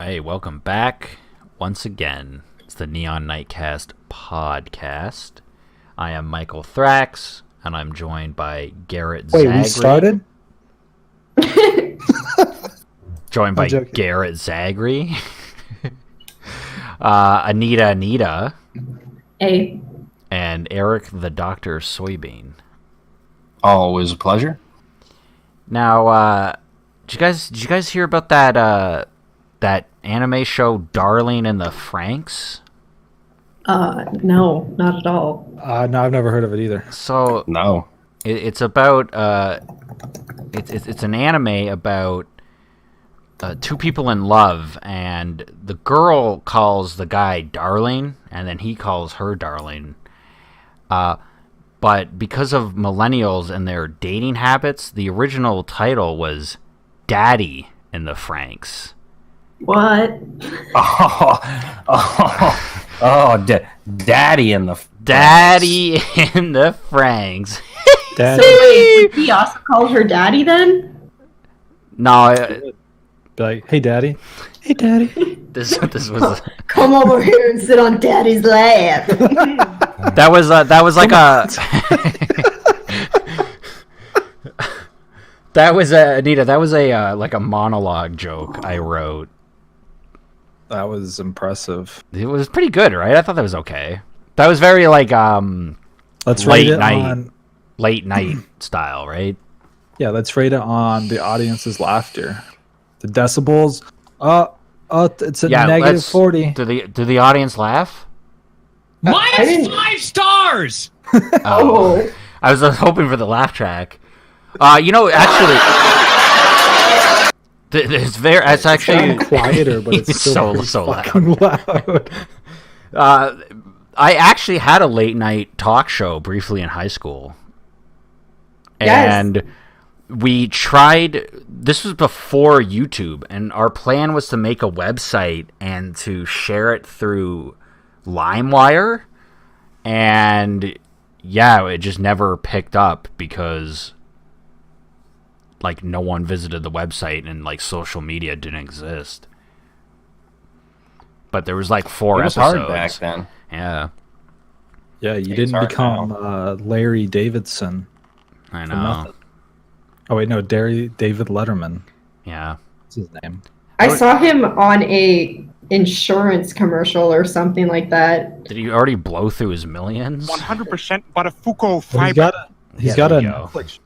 Hey, welcome back once again. It's the Neon Nightcast Podcast. I am Michael Thrax, and I'm joined by Garrett Zagri. Wait, we started? Joined by Garrett Zagri. Anita. Hey. And Eric the Dr. Soybean. Always a pleasure. Now, did you guys hear about that anime show Darling in the Franxx? No, not at all. No, I've never heard of it either. So no, it's about it's an anime about two people in love, and the girl calls the guy darling, and then he calls her darling. But because of millennials and their dating habits, the original title was Daddy in the Franxx. What? Daddy in the Franxx. Daddy. So wait, he also called her daddy then? No, Be like, hey, Daddy. Hey, Daddy. this was Come over here and sit on daddy's lap. that was like a that was Anita. That was a like a monologue joke I wrote. That was impressive. It was pretty good, right? I thought that was okay. That was very like Let's rate it late night style, right? Yeah, let's rate it on the audience's laughter. The decibels. It's a negative 40. Do the audience laugh? Minus 5 stars. Oh. I was hoping for the laugh track. Actually. It's actually quieter, but it's still so loud. I actually had a late night talk show briefly in high school, and Yes. we tried. This was before YouTube, and our plan was to make a website and to share it through LimeWire, and yeah, it just never picked up because like no one visited the website and like social media didn't exist. But there was like 4 it was episodes. hard back then. Yeah, Yeah, you didn't become Larry Davidson. I for know. nothing. Oh, wait, no, David Letterman. Yeah. What's his name? I saw him on a insurance commercial or something like that. Did he already blow through his millions? 100% Batafuco Well, fiber. he's Yeah, got there a you go. Netflix.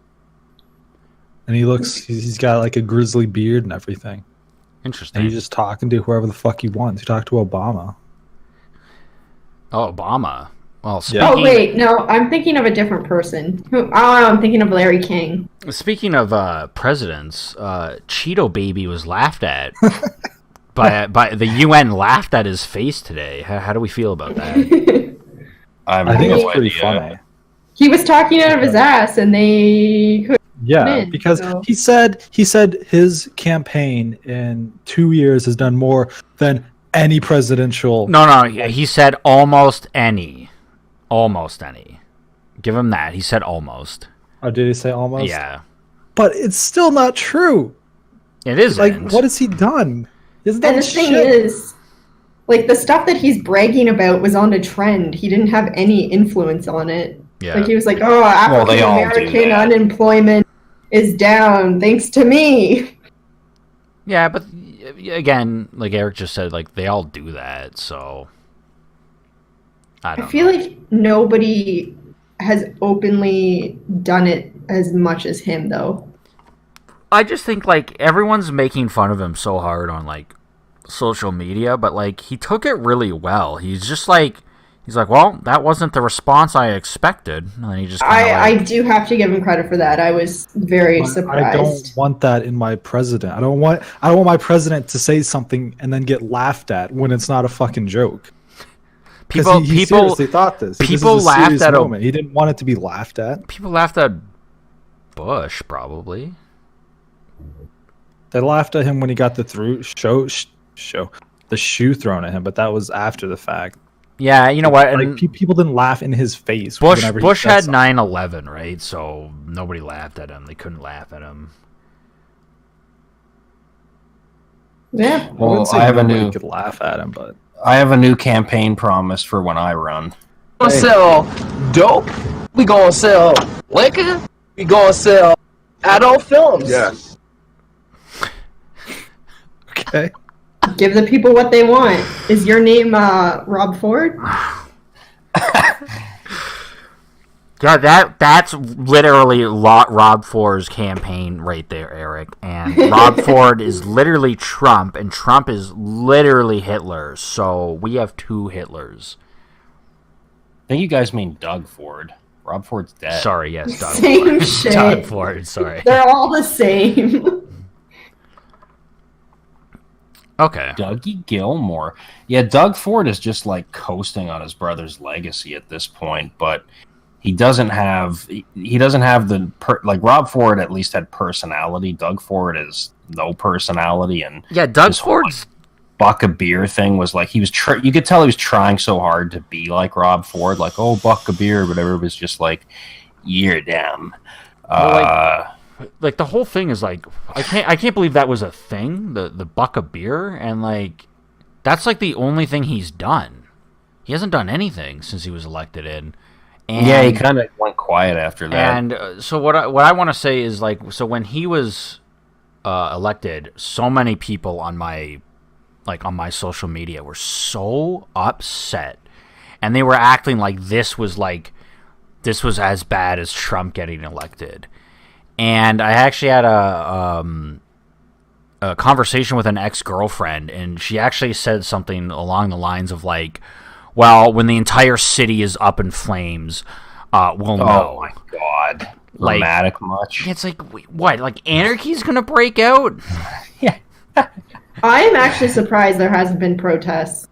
And he's got like a grizzly beard and everything. Interesting. And he's just talking to whoever the fuck he wants. He talked to Obama. Oh, Obama. Well, Yeah. Oh wait, no, I'm thinking of a different person. I'm thinking of Larry King. Speaking of presidents, Cheeto Baby was laughed at. by the UN laughed at his face today. How do we feel about that? I think it's pretty funny. He was talking out of his ass, and they could. Yeah, because he said his campaign in 2 years has done more than any presidential. No, he said almost any. Almost any. Give him that. He said almost. Oh, did he say almost? Yeah. But it's still not true. It isn't. Like, what has he done? He hasn't done And the thing shit. is, like, the stuff that he's bragging about was on a trend. He didn't have any influence on it. Yeah. Like, he was like, oh, Well, they African all do American that. unemployment is down thanks to me. Yeah, but again, like Eric just said, like they all do that, so I don't I feel like nobody has openly done it as much as him, though. I just think like everyone's making fun of him so hard on like social media, but like he took it really well. He's like, well, that wasn't the response I expected. And then he just I do have to give him credit for that. I was very But surprised. I don't want that in my president. I don't want my president to say something and then get laughed at when it's not a fucking joke. Because he seriously thought this. People this is a laughed serious at him. moment. He didn't want it to be laughed at. people laughed at Bush probably. They laughed at him when he got the shoe thrown at him, but that was after the fact. Yeah, you know what? Like And people didn't laugh in his face. Bush whenever he Bush said had something. 9/11, right? So nobody laughed at him. They couldn't laugh at him. Yeah. Well, I have a new. Could laugh at him, but I have a new campaign promise for when I run. Gonna sell dope. We gonna sell liquor. We gonna sell adult films. Yes. okay. Give the people what they want. Is your name Rob Ford? Yeah, that's literally Rob Ford's campaign right there, Eric. And Rob Ford is literally Trump, and Trump is literally Hitler. So we have two Hitlers. I think you guys mean Doug Ford. Rob Ford's dead. Sorry, yes, Doug Same Ford. shit. Doug Ford, sorry. They're all the same. Okay. Dougie Gilmore. Yeah, Doug Ford is just like coasting on his brother's legacy at this point, but he doesn't have the like Rob Ford at least had personality. Doug Ford is no personality, and Yeah, Doug Ford's buck a beer thing was like he was you could tell he was trying so hard to be like Rob Ford, like, oh, buck a beer, whatever. It was just like, you're damn. Like the whole thing is like I can't believe that was a thing, the buck of beer, and like that's like the only thing he's done. He hasn't done anything since he was elected in. And, yeah, he kind of went quiet after that. And so what I want to say is like, so when he was elected, so many people on my social media were so upset, and they were acting like this was as bad as Trump getting elected. And I actually had a conversation with an ex-girlfriend, and she actually said something along the lines of like, well, when the entire city is up in flames, we'll know. Oh my god. Like, dramatic much? It's like, wait, what? Like, anarchy's gonna break out? Yeah. I am actually surprised there hasn't been protests.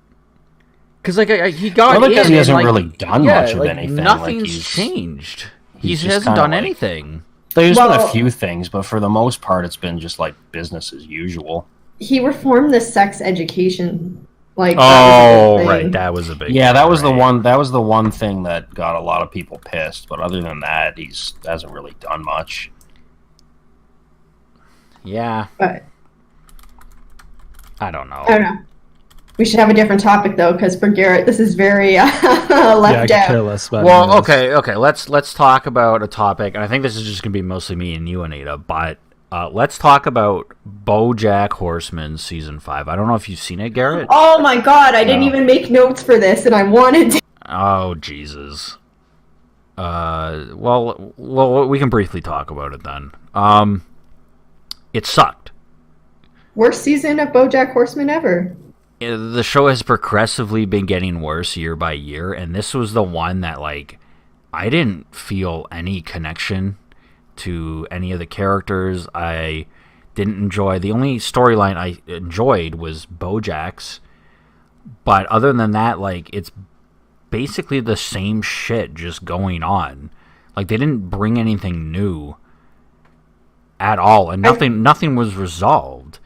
Because like he got well, because in he hasn't and, like, really done much of anything. Nothing's changed. He hasn't done anything. There's been a few things, but for the most part, it's been just like business as usual. He reformed the sex education. Like, right, that was a big. Yeah, that was the one. That was the one thing that got a lot of people pissed. But other than that, he hasn't really done much. Yeah, but I don't know. We should have a different topic though, because for Garrett, this is very left out. Care less about well, okay. Let's talk about a topic, and I think this is just gonna be mostly me and you, Anita. But let's talk about BoJack Horseman season 5. I don't know if you've seen it, Garrett. Oh my god, I didn't even make notes for this, and I wanted to. Oh Jesus. Well, we can briefly talk about it then. It sucked. Worst season of BoJack Horseman ever. The show has progressively been getting worse year by year, and this was the one that, like, I didn't feel any connection to any of the characters. I didn't enjoy. The only storyline I enjoyed was BoJack's, but other than that, like, it's basically the same shit just going on. Like, they didn't bring anything new at all, and nothing was resolved.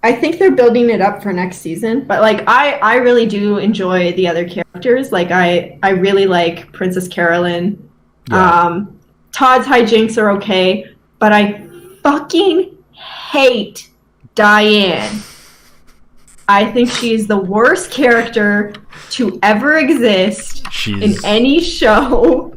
I think they're building it up for next season, but like I really do enjoy the other characters. Like I really like Princess Carolyn. Yeah. Todd's hijinks are okay, but I fucking hate Diane. I think she's the worst character to ever exist in any show.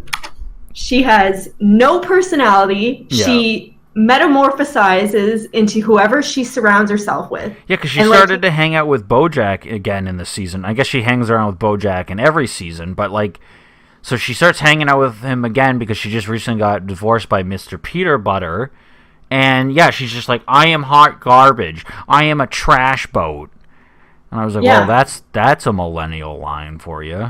She has no personality. Yeah. She metamorphosizes into whoever she surrounds herself with. Yeah, because she started to hang out with BoJack again in the season. I guess she hangs around with BoJack in every season, but like, so she starts hanging out with him again because she just recently got divorced by Mr. Peter Butter, and yeah, she's just like, I am hot garbage. I am a trash boat. And I was like, well, that's a millennial line for you.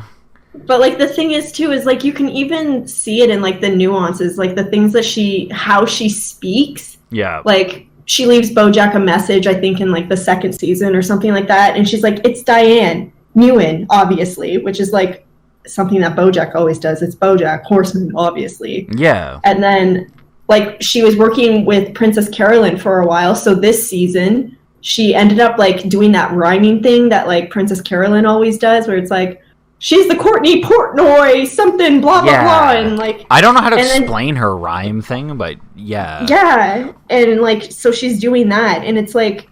But like the thing is too is like you can even see it in like the nuances, like the things that how she speaks. Yeah. Like she leaves BoJack a message, I think in like the second season or something like that, and she's like, "It's Diane Newen, obviously," which is like something that BoJack always does. It's BoJack Horseman, obviously. Yeah. And then like she was working with Princess Carolyn for a while, so this season she ended up like doing that rhyming thing that like Princess Carolyn always does, where it's like, she's the Courtney Portnoy, something, blah, blah, blah. And like, I don't know how to explain her rhyme thing, but yeah. Yeah. And like, so she's doing that. And it's like,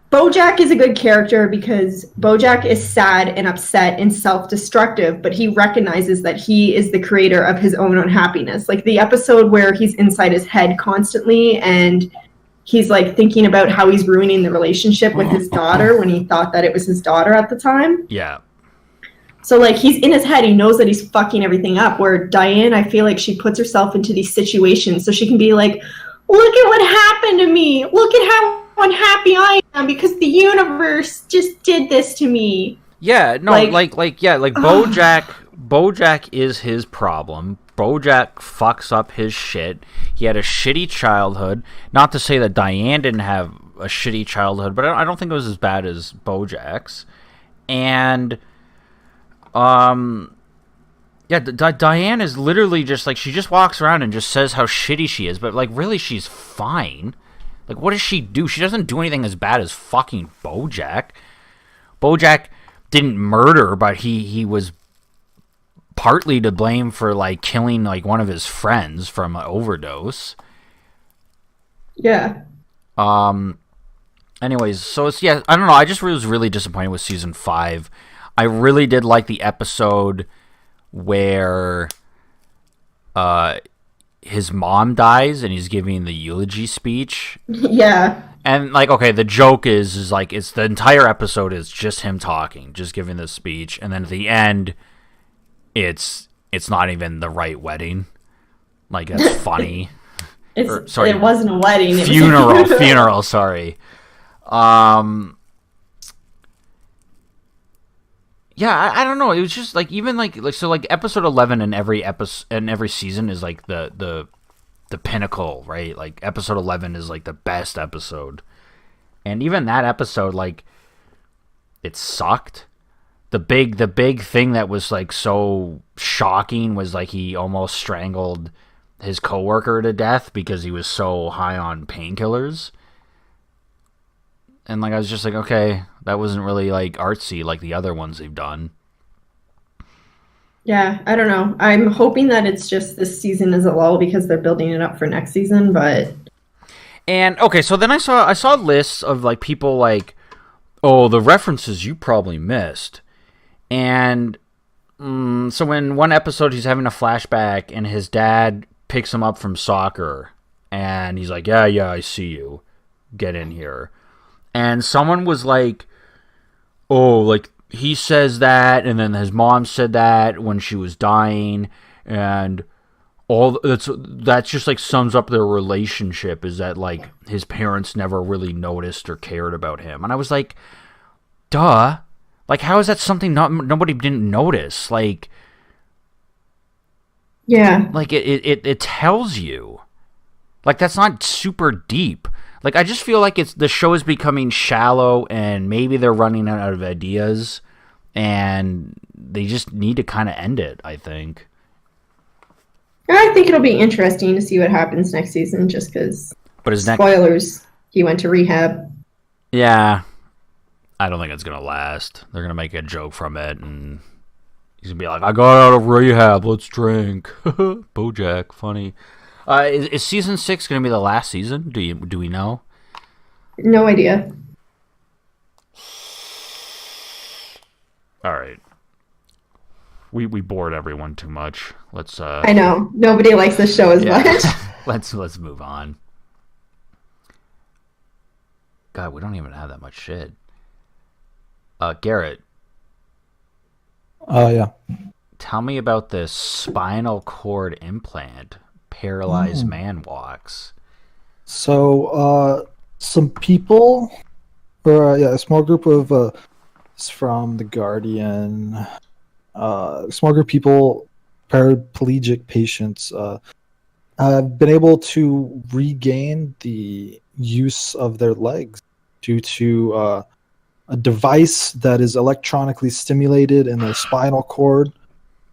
Bojack is a good character because Bojack is sad and upset and self-destructive, but he recognizes that he is the creator of his own unhappiness. Like the episode where he's inside his head constantly and he's like thinking about how he's ruining the relationship with his daughter when he thought that it was his daughter at the time. Yeah. So like he's in his head, he knows that he's fucking everything up, where Diane, I feel like she puts herself into these situations so she can be like, look at what happened to me. Look at how unhappy I am because the universe just did this to me. Yeah, no, like Bojack is his problem. Bojack fucks up his shit. He had a shitty childhood. Not to say that Diane didn't have a shitty childhood, but I don't think it was as bad as Bojack's. And yeah, Diane is literally just like, she just walks around and just says how shitty she is, but like really she's fine. Like, what does she do? She doesn't do anything as bad as fucking Bojack. Bojack didn't murder, but he was partly to blame for, like, killing, like, one of his friends from an overdose. Yeah. Anyways, so it's, yeah, I don't know. I just was really disappointed with season 5. I really did like the episode where his mom dies and he's giving the eulogy speech. Yeah. And like, okay, the joke is like, it's the entire episode is just him talking, just giving this speech, and then at the end it's not even the right wedding. Like, that's funny. It wasn't a wedding. Funeral, sorry. Yeah, I don't know. It was just like, even like so like episode 11 in every season is like the pinnacle, right? Like episode 11 is like the best episode. And even that episode, like, it sucked. The big thing that was like so shocking was like he almost strangled his coworker to death because he was so high on painkillers. And like, I was just like, okay, that wasn't really like artsy like the other ones they've done. Yeah, I don't know. I'm hoping that it's just this season is a lull because they're building it up for next season, but... And, okay, so then I saw lists of, like, people like, oh, the references you probably missed. And so in one episode, he's having a flashback, and his dad picks him up from soccer. And he's like, yeah, I see you. Get in here. And someone was like, oh, like, he says that, and then his mom said that when she was dying, and all that just like sums up their relationship, is that like his parents never really noticed or cared about him. And I was like, duh, like, how is that something nobody didn't notice? Like, yeah, like it tells you, like, that's not super deep. Like, I just feel like the show is becoming shallow, and maybe they're running out of ideas, and they just need to kind of end it, I think. I think it'll be interesting to see what happens next season, just because, spoilers, he went to rehab. Yeah. I don't think it's going to last. They're going to make a joke from it, and he's going to be like, I got out of rehab, let's drink. Bojack, funny. Is season 6 going to be the last season? Do we know? No idea. All right. We bored everyone too much. Let's. I know nobody likes this show as much. let's move on. God, we don't even have that much shit. Garrett. Yeah. Tell me about this spinal cord implant. Paralyzed man walks. So, some people, a small group of, it's from The Guardian, small group of people, paraplegic patients, have been able to regain the use of their legs due to a device that is electronically stimulated in their spinal cord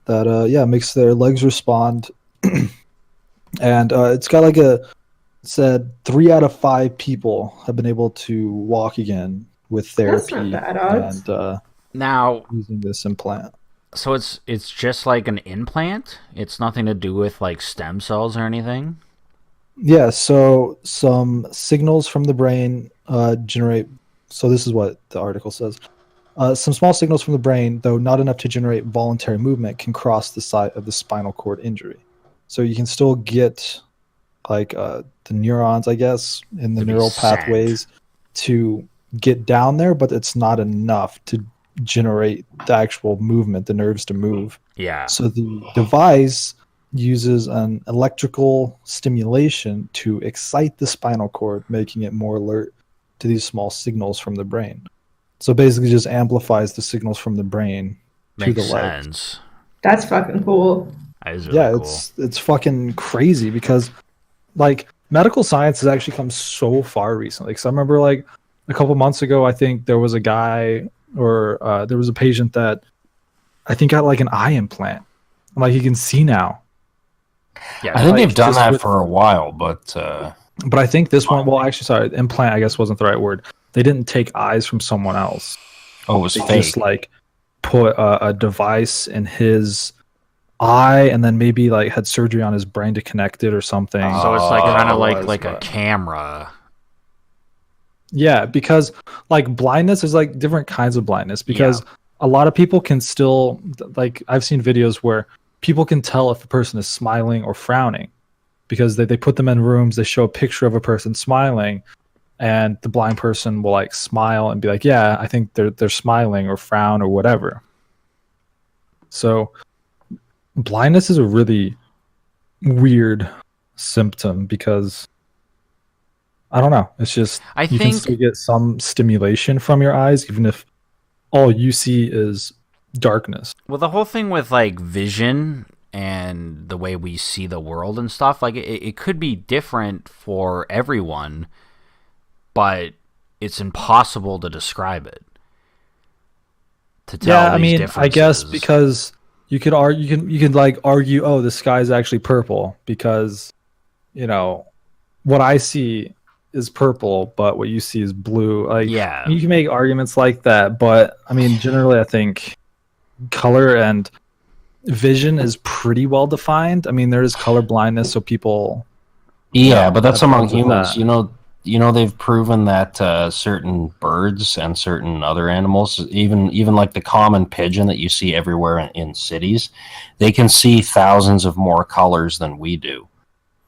that, makes their legs respond. And it's got like said 3 out of 5 people have been able to walk again with therapy. That's not bad odds. And now using this implant. So it's just like an implant? It's nothing to do with like stem cells or anything? Yeah, so some signals from the brain generate So this is what the article says. Some small signals from the brain, though not enough to generate voluntary movement, can cross the site of the spinal cord injury. So you can still get like the neurons, I guess, in the neural pathways to get down there, but it's not enough to generate the actual movement, the nerves to move. Yeah. So the device uses an electrical stimulation to excite the spinal cord, making it more alert to these small signals from the brain. So basically just amplifies the signals from the brain to the legs. Sense. That's fucking cool. That is really cool. It's fucking crazy because like medical science has actually come so far recently. Because I remember like a couple months ago, I think there was a guy or there was a patient that I think got like an eye implant. Like he can see now. Yeah, I think they've done that for a while, but I think this one, well, actually, sorry, implant, I guess wasn't the right word. They didn't take eyes from someone else. it was They fake. just like put a device in his eye and then maybe like had surgery on his brain to connect it or something. So it's like kind of was, like a but- camera. Yeah, because like blindness, there's like different kinds of blindness because a lot of people can still, like I've seen videos where people can tell if a person is smiling or frowning because they put them in rooms, they show a picture of a person smiling and the blind person will like smile and be like, yeah, I think they're smiling or frown or whatever. So blindness is a really weird symptom because I don't know. It's just you can think still get some stimulation from your eyes, even if all you see is darkness. well, the whole thing with like vision and the way we see the world and stuff, like it could be different for everyone, but it's impossible to describe it. To tell Yeah, I these mean, I guess differences. because you could argue, you could like argue, oh, the sky is actually purple because, you know, what I see is purple, but what you see is blue. Like, Yeah. you can make arguments like that, but I mean, generally, I think color and vision is pretty well defined. I mean, there is color blindness, so people. Yeah, but that's have among problems with humans. that. You know, they've proven that certain birds and certain other animals, even like the common pigeon that you see everywhere in cities, they can see thousands of more colors than we do.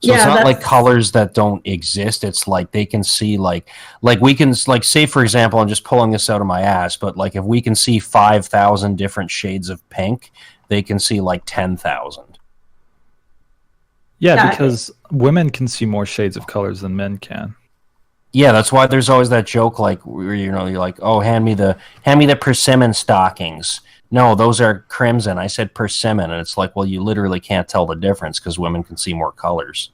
So Yeah, it's not like that's- colors that don't exist. It's like they can see like we can like say for example, I'm just pulling this out of my ass, but like if we can see 5,000 different shades of pink, they can see like 10,000. Yeah, Yeah. because women can see more shades of colors than men can. Yeah, that's why there's always that joke like where you're like, oh, hand me the persimmon stockings. No, those are crimson. I said persimmon, and it's like, well, you literally can't tell the difference because women can see more colors.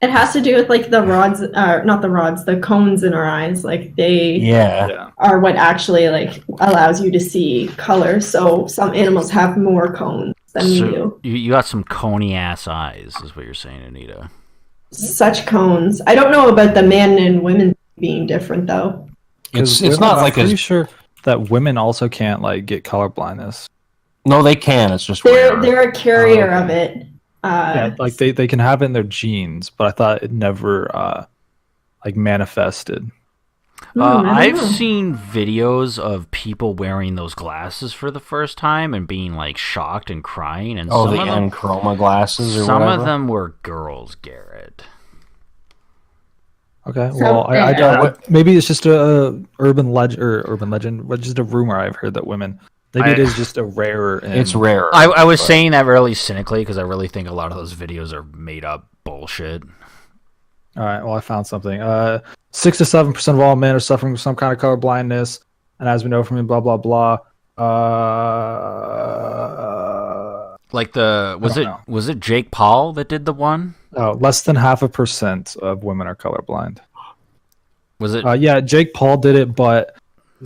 It has to do with like the rods, not the rods, the cones in our eyes. Like they Yeah. are what actually like allows you to see color. So some animals have more cones than we do. So you got some coney ass eyes, is what you're saying, Anita. Such cones. I don't know about the men and women being different though. It's women, not I'm like pretty a sure that women also can't like get color blindness. no, they can. It's just They're rare. they're a carrier Oh, of it. Yeah, like they can have it in their genes, but I thought it never like manifested. I don't I've know. seen videos of people wearing those glasses for the first time and being like shocked and crying, and Oh, some the of them, Chroma glasses or some whatever. of them were girls, Garrett. Okay, So, well, I yeah. maybe it's just a urban legend, but just a rumor I've heard that women. Maybe it is just a rarer. It's rare. I was saying that really cynically because I really think a lot of those videos are made up bullshit. All right, well, I found something. 6 to 7% of all men are suffering from some kind of color blindness, and as we know from blah blah blah. Like was it Jake Paul that did the one? Less than 0.5% of women are colorblind. Was it? Yeah, Jake Paul did it, but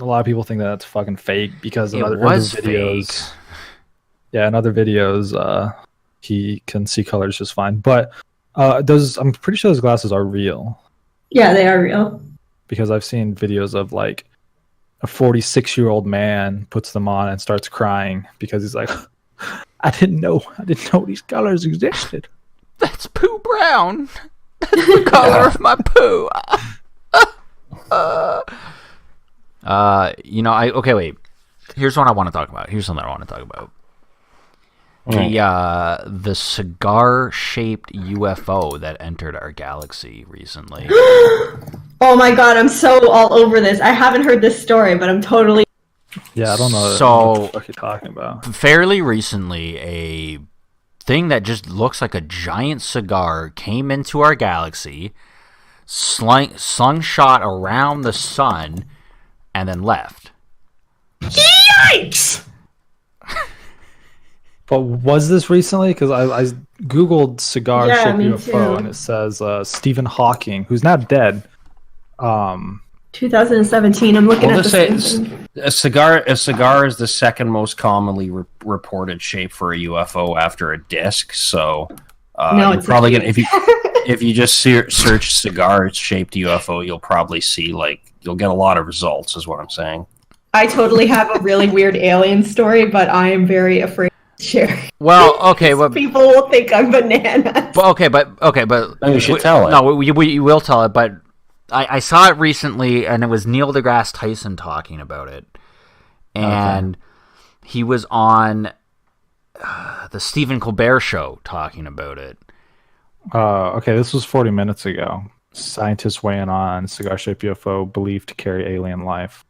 a lot of people think that that's fucking fake because in It other was videos, fake. yeah, in other videos, he can see colors just fine. But those, I'm pretty sure those glasses are real Yeah, they are real. because I've seen videos of like a 46-year-old man puts them on and starts crying because he's like, I didn't know these colors existed. That's poo brown. That's the color of my poo. Okay, wait. Here's what I want to talk about. Here's something I want to talk about. The cigar-shaped UFO that entered our galaxy recently. Oh my god, I'm so all over this. I haven't heard this story, but I'm totally... Yeah, I don't know So, what the fuck you're talking about. Fairly recently, a thing that just looks like a giant cigar came into our galaxy, slingshot around the sun, and then left. Yikes! But was this recently? Because I googled cigar-shaped me UFO, too. and it says Stephen Hawking, who's now dead. 2017, I'm looking at the same thing. A cigar is the second most commonly reported shape for a UFO after a disc. So No, you're it's probably a gonna if you just search cigar-shaped UFO, you'll probably see you'll get a lot of results. Is what I'm saying. I totally have a really weird alien story, but I am very afraid to share. Well, okay, well, People will think I'm bananas. but No, you should tell it. No, we will tell it. But I saw it recently, and it was Neil deGrasse Tyson talking about it, and he was on the Stephen Colbert Show talking about it. Okay, this was 40 minutes ago. Scientists weighing on cigar-shaped UFO believed to carry alien life.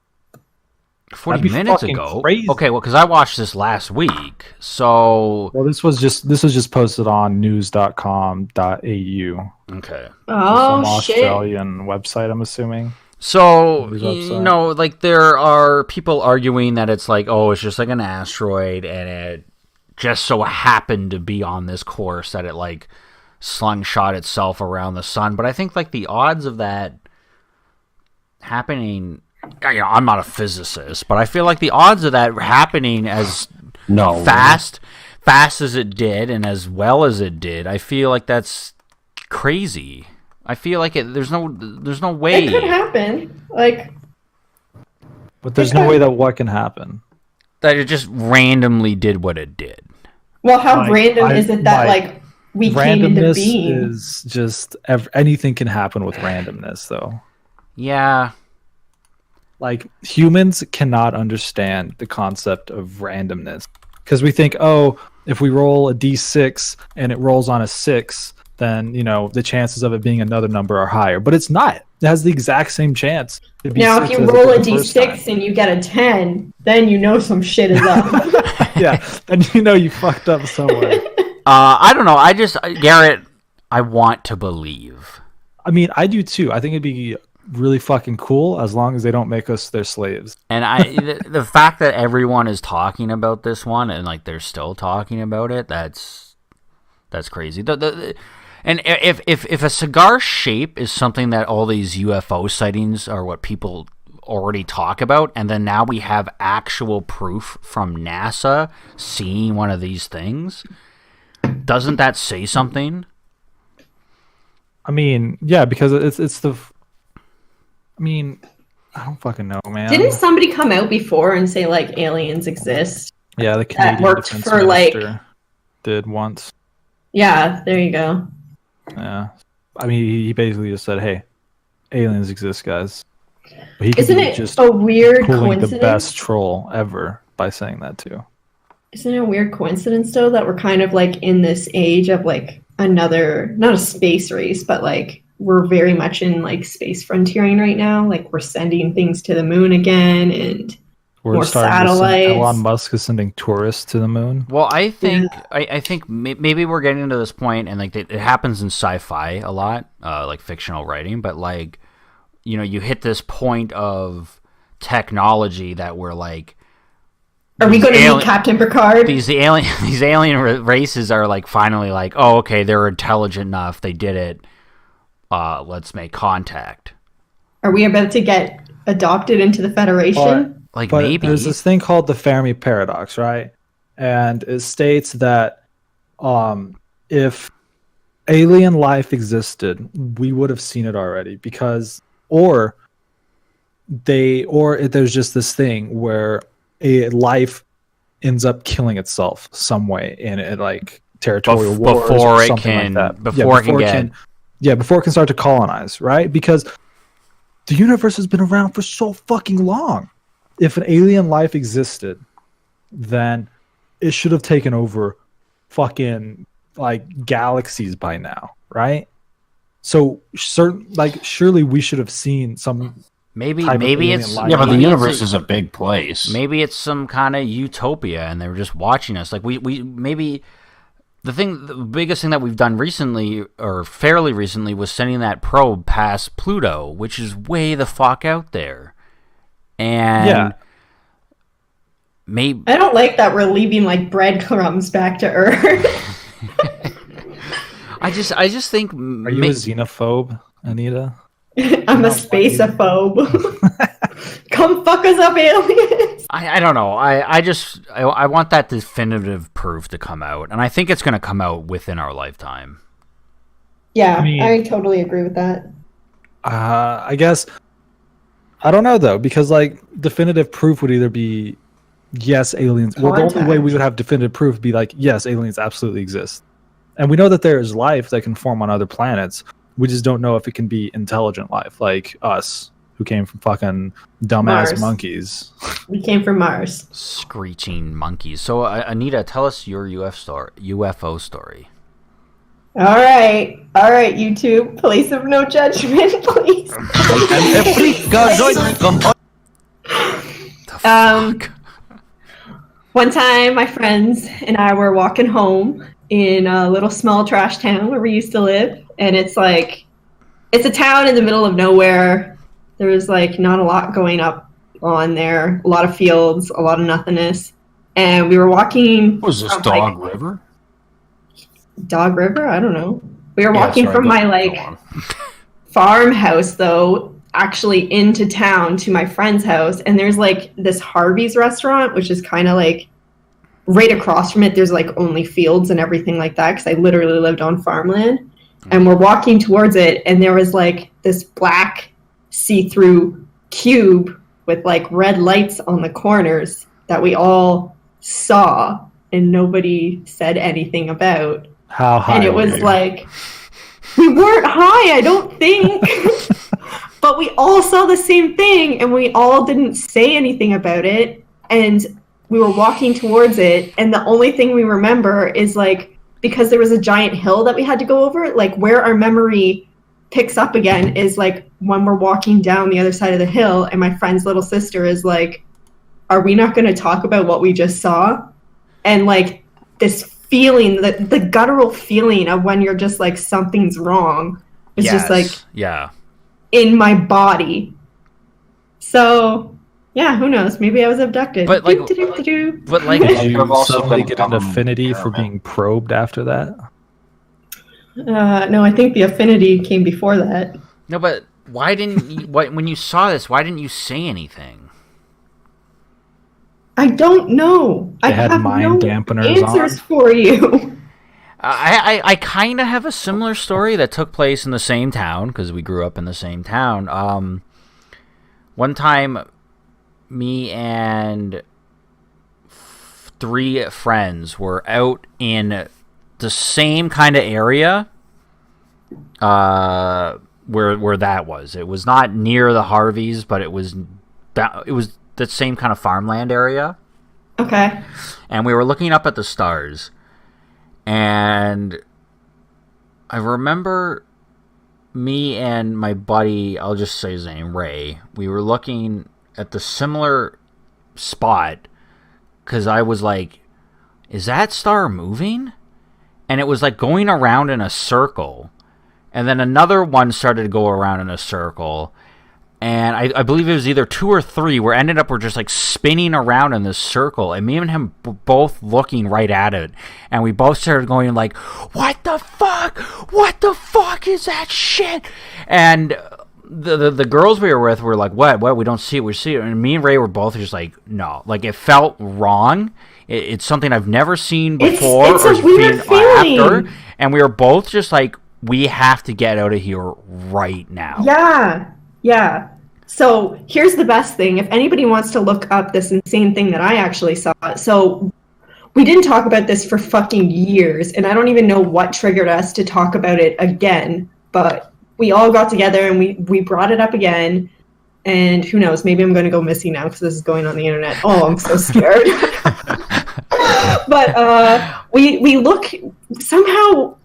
40 That'd be minutes fucking ago. crazy. Okay, well, because I watched this last week, so Well, this was just posted on news.com.au. okay. Some Oh, shit. Australian website, I'm assuming. So, News you website. know, like, there are people arguing that it's like, oh, it's just like an asteroid, and it just so happened to be on this course that it, like, slingshot itself around the sun. But I think, like, the odds of that happening, you know, I'm not a physicist, but I feel like the odds of that happening as fast as it did and as well as it did, I feel like that's crazy. I feel like there's no way. It could happen. Like, But there's no way that what can happen. That it just randomly did what it did. well, how Like, random is it that, like, like, we came into Randomness being? is just anything can happen with randomness, though. Yeah. Like, humans cannot understand the concept of randomness because we think, oh, if we roll a d6 and it rolls on a 6, then, you know, the chances of it being another number are higher. But it's not. It has the exact same chance to be Now, if 6 you as it roll a did the first time. d6 and you get a 10, then you know some shit is up. Yeah, then you know you fucked up somewhere. I don't know. Garrett, I want to believe. I mean, I do too. I think it'd be really fucking cool as long as they don't make us their slaves. And the fact that everyone is talking about this one and like they're still talking about it, that's crazy. And if a cigar shape is something that all these UFO sightings are what people already talk about, and then now we have actual proof from NASA seeing one of these things, doesn't that say something? I mean, yeah, because it's the. I mean, I don't fucking know, man. Didn't somebody come out before and say, like, aliens exist? Yeah, the Canadian worked Defense for, like- Minister did once. Yeah, there you go. Yeah, I mean, he basically just said, "Hey, aliens exist, guys." But he could Isn't be it just a weird pulling the coincidence? best troll ever by saying that too. Isn't it a weird coincidence, though, that we're kind of, like, in this age of, like, another, not a space race, but, like, we're very much in, like, space frontiering right now. Like, we're sending things to the moon again, and We're more starting to send, satellites. Elon Musk is sending tourists to the moon. Well, I think I think maybe we're getting to this point, and like it happens in sci-fi a lot, like fictional writing. But like, you know, you hit this point of technology that we're like, are we going to meet Captain Picard? these alien races are like finally like, oh, okay, they're intelligent enough, they did it. Let's make contact. Are we about to get adopted into the Federation? Like But maybe there's this thing called the Fermi paradox, right? And it states that if alien life existed, we would have seen it already because there's just this thing where a life ends up killing itself some way in it, like territorial wars before or it something can like that. before it can get before it can start to colonize, right? Because The universe has been around for so fucking long. If an alien life existed, then it should have taken over fucking like galaxies by now, right? So surely we should have seen some maybe type of alien it's life. Yeah, but the maybe universe it's is a big place. maybe it's some kind of utopia and they're just watching us. Like we maybe the biggest thing that we've done recently or fairly recently was sending that probe past Pluto, which is way the fuck out there. And Yeah. I don't like that we're leaving like breadcrumbs back to Earth. I just think. Are you a xenophobe, Anita? I'm a spacephobe. Come fuck us up, aliens. I don't know. I want that definitive proof to come out, and I think it's going to come out within our lifetime. Yeah, I totally agree with that. I guess I don't know though, because like definitive proof would either be yes, aliens. Well, the only way we would have definitive proof would be like yes, aliens absolutely exist, and we know that there is life that can form on other planets. We just don't know if it can be intelligent life, like us, who came from fucking dumbass Mars. monkeys. We came from Mars. Screeching monkeys. So, Anita, tell us your UFO story. All right, YouTube. Place of no judgment, please. One time, my friends and I were walking home in a little small trash town where we used to live, and it's a town in the middle of nowhere. There was like not a lot going up on there, a lot of fields, a lot of nothingness, and we were walking. What was this, Dog River? Dog River? I don't know. We were walking from my farmhouse though, actually into town to my friend's house, and there's like this Harvey's restaurant, which is kind of like right across from it. There's like only fields and everything like that, because I literally lived on farmland. And we're walking towards it, and there was like this black see-through cube with like red lights on the corners that we all saw and nobody said anything about. How high? And it was like, we weren't high, I don't think. But we all saw the same thing, and we all didn't say anything about it. And we were walking towards it, and the only thing we remember is like, because there was a giant hill that we had to go over, like where our memory picks up again is like when we're walking down the other side of the hill, and my friend's little sister is like, are we not going to talk about what we just saw? And like this feeling, the guttural feeling of when you're just like, something's wrong, is just like in my body. So yeah, who knows? Maybe I was abducted. But like, Did you suddenly get an affinity for being probed after that? No, I think the affinity came before that. No, but why didn't you, when you saw this, why didn't you say anything? I don't know. I had have mind no dampeners answers on? for you. I kind of have a similar story that took place in the same town, because we grew up in the same town. One time, me and 3 friends were out in the same kind of area where that was. It was not near the Harveys, but it was the same kind of farmland area. Okay. And we were looking up at the stars, and I remember me and my buddy, I'll just say his name, Ray, we were looking at the similar spot, because I was like, is that star moving? And it was like going around in a circle, and then another one started to go around in a circle, and I believe it was either 2 or 3 where we're just like spinning around in this circle, and me and him both looking right at it, and we both started going like, what the fuck is that shit? And the girls we were with were like, what, we don't see it, we see it. And me and Ray were both just like, no, like it felt wrong. It's something I've never seen before. It's a weird feeling. After, and we were both just like, we have to get out of here right now. Yeah. So here's the best thing. If anybody wants to look up this insane thing that I actually saw. So we didn't talk about this for fucking years, and I don't even know what triggered us to talk about it again, but we all got together and we brought it up again. And who knows, maybe I'm going to go missing now because this is going on the internet. Oh, I'm so scared. But we look somehow,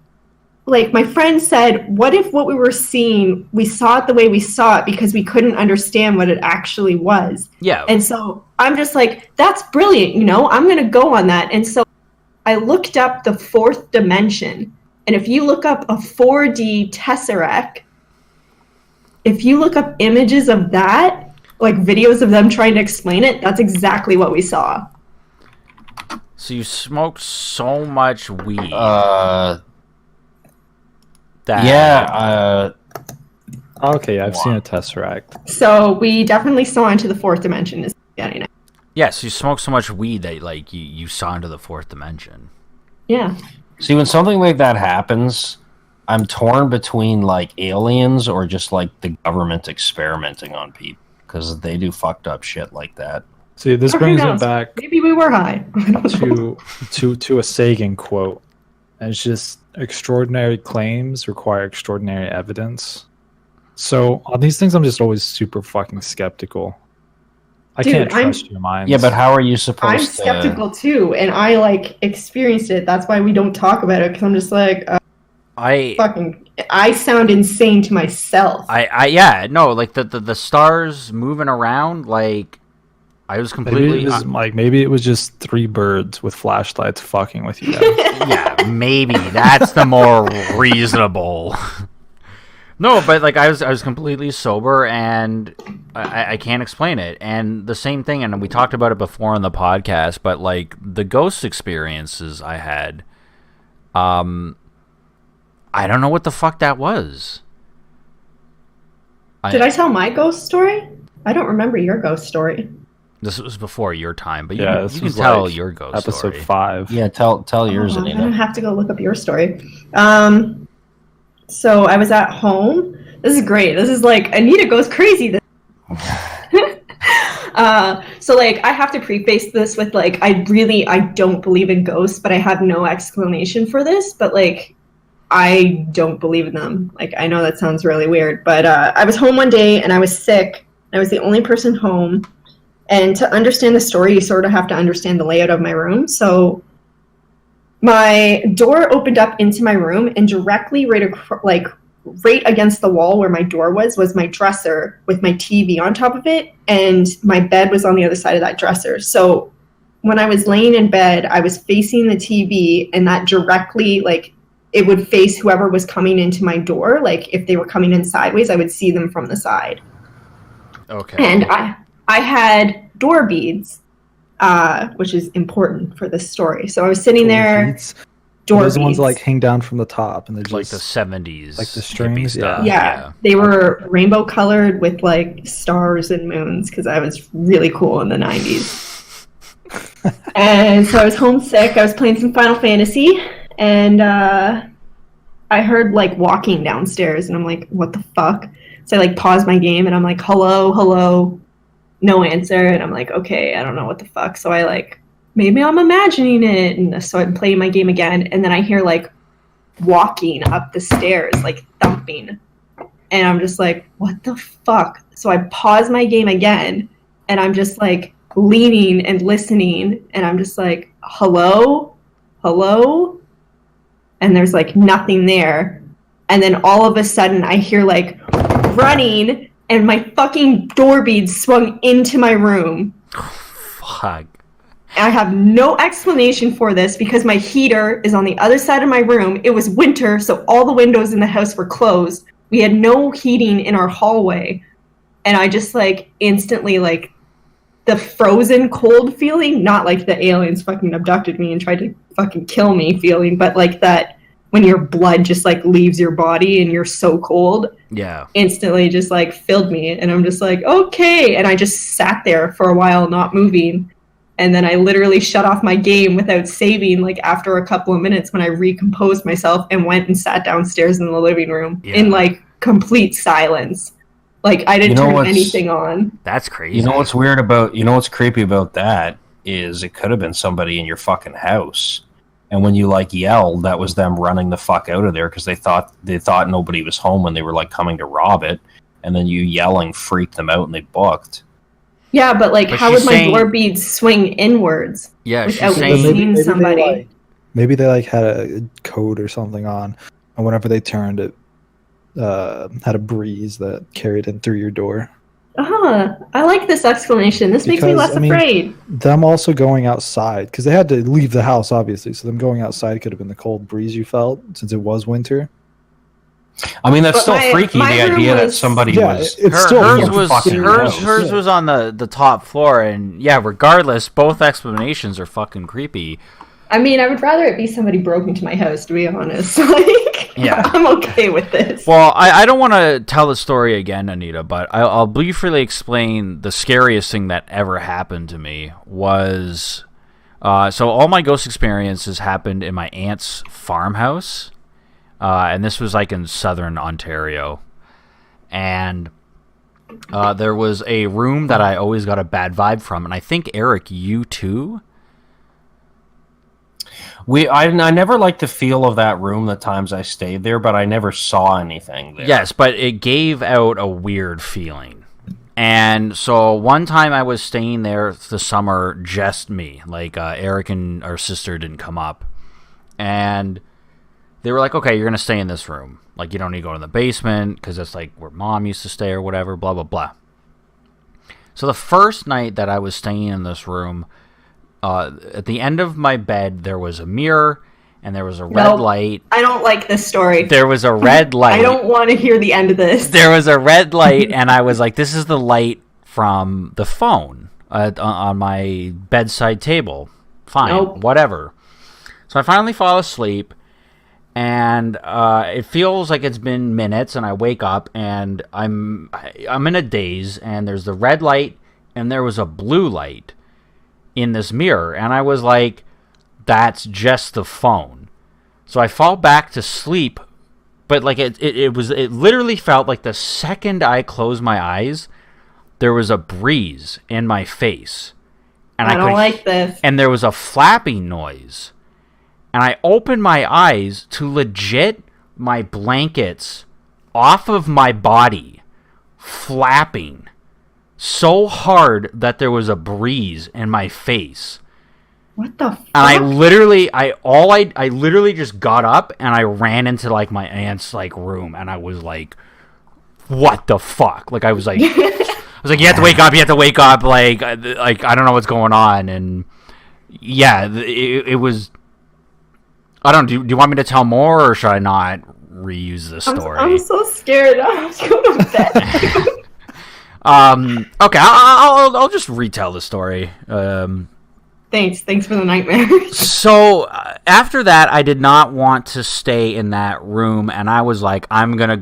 like my friend said, what if what we were seeing, we saw it the way we saw it because we couldn't understand what it actually was. Yeah. And so I'm just like, that's brilliant, you know, I'm going to go on that. And so I looked up the fourth dimension. And if you look up a 4D tesseract, if you look up images of that, like videos of them trying to explain it, that's exactly what we saw. So you smoked so much weed. Okay, I've seen a Tesseract. So we definitely saw into the fourth dimension. Is getting it. Yeah, so you smoked so much weed that like you saw into the fourth dimension. Yeah. See, when something like that happens, I'm torn between like aliens or just like the government experimenting on people because they do fucked up shit like that. See, this brings it back. Maybe we were high. to a Sagan quote. And it's just extraordinary claims require extraordinary evidence. So on these things, I'm just always super fucking skeptical. I can't trust your minds. Yeah, but how are you supposed to? I'm skeptical too, and I like experienced it. That's why we don't talk about it because I'm just like, I sound insane to myself. Like the stars moving around, like I was completely maybe it was just three birds with flashlights fucking with you. Yeah, maybe that's the more reasonable. No, but like I was completely sober and I can't explain it. And the same thing, and we talked about it before on the podcast, but like the ghost experiences I had, I don't know what the fuck that was. Did I tell my ghost story? I don't remember your ghost story. This was before your time, but you can tell like your ghost episode story. 5. Yeah, tell yours, Anita. I'm gonna have to go look up your story. So I was at home. This is great. This is like Anita goes crazy. So like I have to preface this with like I don't believe in ghosts, but I have no explanation for this. But like I don't believe in them. Like I know that sounds really weird, but I was home one day and I was sick. I was the only person home. And to understand the story, you sort of have to understand the layout of my room. So my door opened up into my room, and directly right against the wall where my door was my dresser with my TV on top of it, and my bed was on the other side of that dresser. So when I was laying in bed, I was facing the TV, and that directly, like, it would face whoever was coming into my door. Like, if they were coming in sideways, I would see them from the side. Okay. And I had door beads, which is important for this story. So I was sitting there. Door those beads. ones like hang down from the top, and they're just like the 70s, like the strings. stuff. Yeah, they were rainbow colored with like stars and moons because I was really cool in the 90s. And so I was homesick. I was playing some Final Fantasy, and I heard like walking downstairs, and I'm like, "What the fuck?" So I like paused my game, and I'm like, "Hello." No answer, and I'm like, okay, I don't know what the fuck. So I like, maybe I'm imagining it, and so I'm playing my game again, and then I hear like walking up the stairs, like thumping, and I'm just like, what the fuck? So I pause my game again, and I'm just like leaning and listening, and I'm just like, hello, and there's like nothing there, and then all of a sudden I hear like running. And my fucking door beads swung into my room. Fuck. I have no explanation for this because my heater is on the other side of my room. It was winter, so all the windows in the house were closed. We had no heating in our hallway. And I just like instantly like the frozen cold feeling, not like the aliens fucking abducted me and tried to fucking kill me feeling, but like that when your blood just like leaves your body and you're so cold. Yeah. Instantly just like filled me, and I'm just like, okay. And I just sat there for a while not moving, and then I literally shut off my game without saving like after a couple of minutes when I recomposed myself and went and sat downstairs in the living room in like complete silence. Like I didn't turn anything on. That's crazy. You know what's weird about what's creepy about that is it could have been somebody in your fucking house. And when you like yelled, that was them running the fuck out of there because they thought nobody was home when they were like coming to rob it. And then you yelling freaked them out and they booked. Yeah, but like, how would my door beads swing inwards? Yeah, without she's saying seeing somebody. Maybe they like had a code or something on, and whenever they turned it, had a breeze that carried in through your door. I like this explanation. This makes me less afraid. Them also going outside, because they had to leave the house, obviously, so them going outside could have been the cold breeze you felt, since it was winter. I mean, that's still freaky, the idea that somebody was... Hers was on the top floor, and yeah, regardless, both explanations are fucking creepy. I mean, I would rather it be somebody broke into my house, to be honest. Like, yeah. I'm okay with this. Well, I don't want to tell the story again, Anita, but I'll briefly explain the scariest thing that ever happened to me was... so all my ghost experiences happened in my aunt's farmhouse, and this was like in southern Ontario. And there was a room that I always got a bad vibe from, and I think, Eric, you too? I never liked the feel of that room the times I stayed there, but I never saw anything there. Yes, but it gave out a weird feeling. And so one time I was staying there the summer, just me. Like, Eric and our sister didn't come up. And they were like, okay, you're going to stay in this room. Like, you don't need to go to the basement, because that's like where Mom used to stay or whatever, blah, blah, blah. So the first night that I was staying in this room... at the end of my bed, there was a mirror, and there was a red light. I don't like this story. There was a red light. I don't want to hear the end of this. There was a red light, and I was like, this is the light from the phone on my bedside table. Fine, whatever. So I finally fall asleep, and it feels like it's been minutes, and I wake up, and I'm in a daze, and there's the red light, and there was a blue light in this mirror, and I was like, that's just the phone. So I fall back to sleep, but like it literally felt like the second I closed my eyes, there was a breeze in my face, and I don't like this, and there was a flapping noise, and I opened my eyes to legit my blankets off of my body flapping so hard that there was a breeze in my face. What the fuck? And I literally just got up and I ran into like my aunt's like room, and I was like, what the fuck? Like I was like you have to wake up, like I don't know what's going on. And yeah, it was, I don't know, do you want me to tell more, or should I not reuse this story? I'm so scared. I'm going to bed. Okay, I'll just retell the story. Thanks for the nightmare. So after that, I did not want to stay in that room, and I was like, I'm gonna